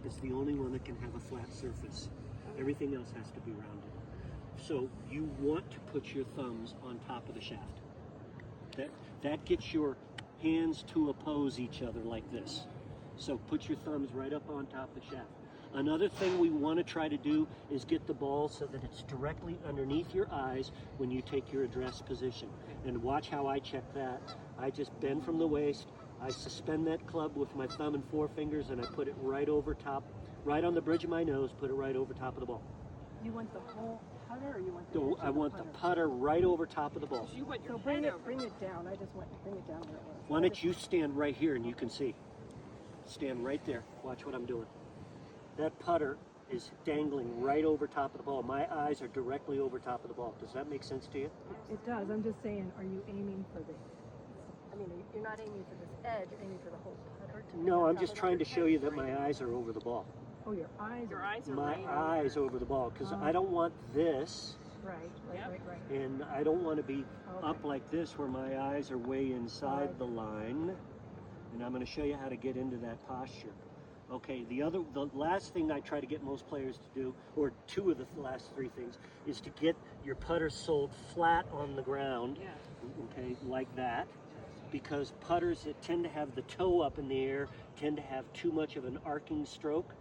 is the only one that can have a flat surface. Everything else has to be rounded. So you want to put your thumbs on top of the shaft. That gets your hands to oppose each other like this. So put your thumbs right up on top of the shaft. Another thing we want to try to do is get the ball so that it's directly underneath your eyes when you take your address position. And watch how I check that. I just bend from the waist. I suspend that club with my thumb and forefingers, and I put it right over top, right on the bridge of my nose, put it right over top of the ball. You want the whole putter, or you want the I want the putter right over top of the ball. So you want your bring it down. I just want to bring it down where it was. Why don't you stand right here and you can see. Stand right there. Watch what I'm doing. That putter is dangling right over top of the ball. My eyes are directly over top of the ball. Does that make sense to you? It does. I'm just saying, are you aiming for the... I mean, you're not aiming for this edge, you're aiming for the whole putter? No, I'm just trying to show you that my eyes are over the ball. Oh, your eyes are my eyes over the ball, because I don't want this. Right. And I don't want to be up like this where my eyes are way inside the line. And I'm going to show you how to get into that posture. Okay, the last thing I try to get most players to do, or two of the last three things, is to get your putter soled flat on the ground, okay, like that. Because putters that tend to have the toe up in the air tend to have too much of an arcing stroke,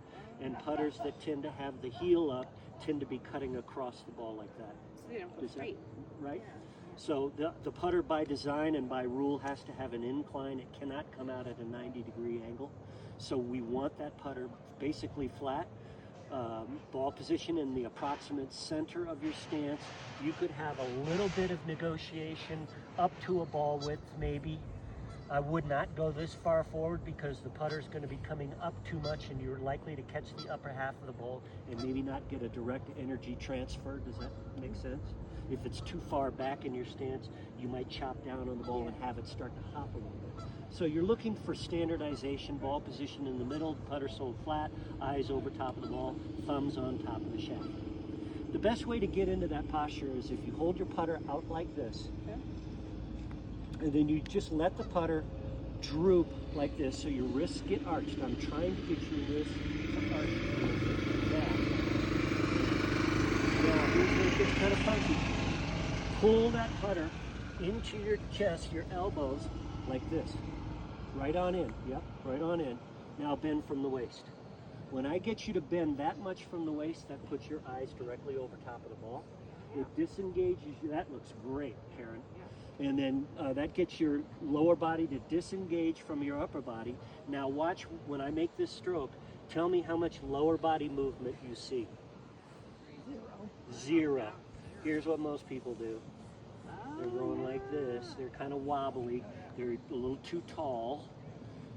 and putters that tend to have the heel up tend to be cutting across the ball like that. So they don't go straight. Right? Yeah. So the putter by design and by rule has to have an incline. It cannot come out at a 90-degree angle. So we want that putter basically flat. Ball position in the approximate center of your stance. You could have a little bit of negotiation up to a ball width maybe. I would not go this far forward because the putter is going to be coming up too much and you're likely to catch the upper half of the ball and maybe not get a direct energy transfer. Does that make sense? If it's too far back in your stance, you might chop down on the ball and have it start to hop a little bit. So you're looking for standardization, ball position in the middle, putter soled flat, eyes over top of the ball, thumbs on top of the shaft. The best way to get into that posture is if you hold your putter out like this, and then you just let the putter droop like this so your wrists get arched. I'm trying to get your wrists to arch like that. Now here's where it gets kind of funky. Pull that putter into your chest, your elbows, like this. Right on in, yep, right on in. Now bend from the waist. When I get you to bend that much from the waist, that puts your eyes directly over top of the ball. It disengages you. That looks great, Karen. And then that gets your lower body to disengage from your upper body. Now watch when I make this stroke. Tell me how much lower body movement you see. Zero. Here's what most people do. They're going like this. They're kind of wobbly. They're a little too tall.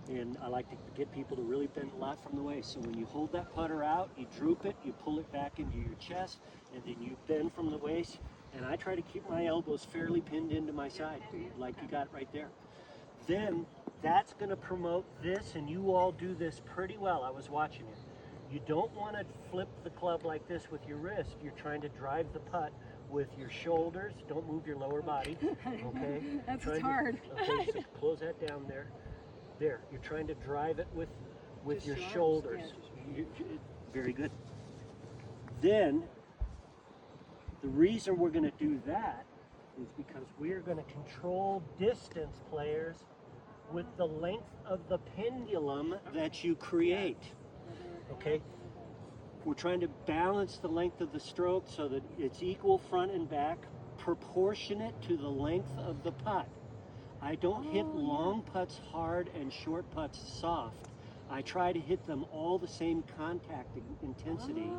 And I like to get people to really bend a lot from the waist. So when you hold that putter out, you droop it, you pull it back into your chest, and then you bend from the waist. And I try to keep my elbows fairly pinned into my side, like you got right there. Then that's going to promote this, and you all do this pretty well. I was watching you. You don't want to flip the club like this with your wrist. You're trying to drive the putt with your shoulders. Don't move your lower body, okay? That's hard. Okay, so close that down there. There, you're trying to drive it with your shoulders. Very good. Then, the reason we're going to do that is because we're going to control distance, players, with the length of the pendulum that you create. Okay? We're trying to balance the length of the stroke so that it's equal front and back, proportionate to the length of the putt. I don't hit long putts hard and short putts soft. I try to hit them all the same contact intensity,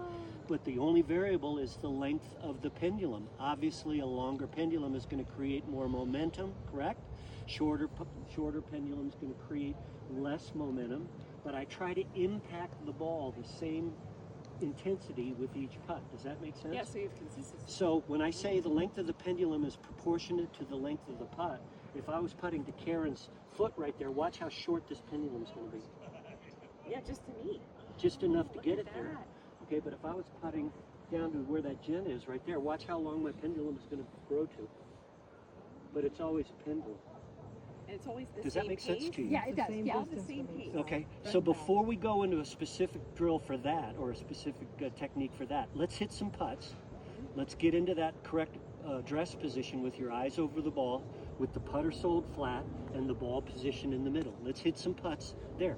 but the only variable is the length of the pendulum. Obviously, a longer pendulum is going to create more momentum, correct? Shorter pendulum is going to create less momentum, but I try to impact the ball the same intensity with each putt. Does that make sense? Yeah, so you have consistency. So when I say the length of the pendulum is proportionate to the length of the putt, if I was putting to Karen's foot right there, watch how short this pendulum is going to be. Yeah, just to me. Just enough to get it there. Okay, but if I was putting down to where that gin is right there, watch how long my pendulum is going to grow to. But it's always a pendulum. And it's always the Does same that make sense pace? to you? Yeah, it the does. same Yeah. All the distance same from each pace. side. Okay, Front so and back. before we go into a specific drill for that, or a specific technique for that, let's hit some putts. Let's get into that correct dress position with your eyes over the ball, with the putter soled flat and the ball position in the middle. Let's hit some putts there.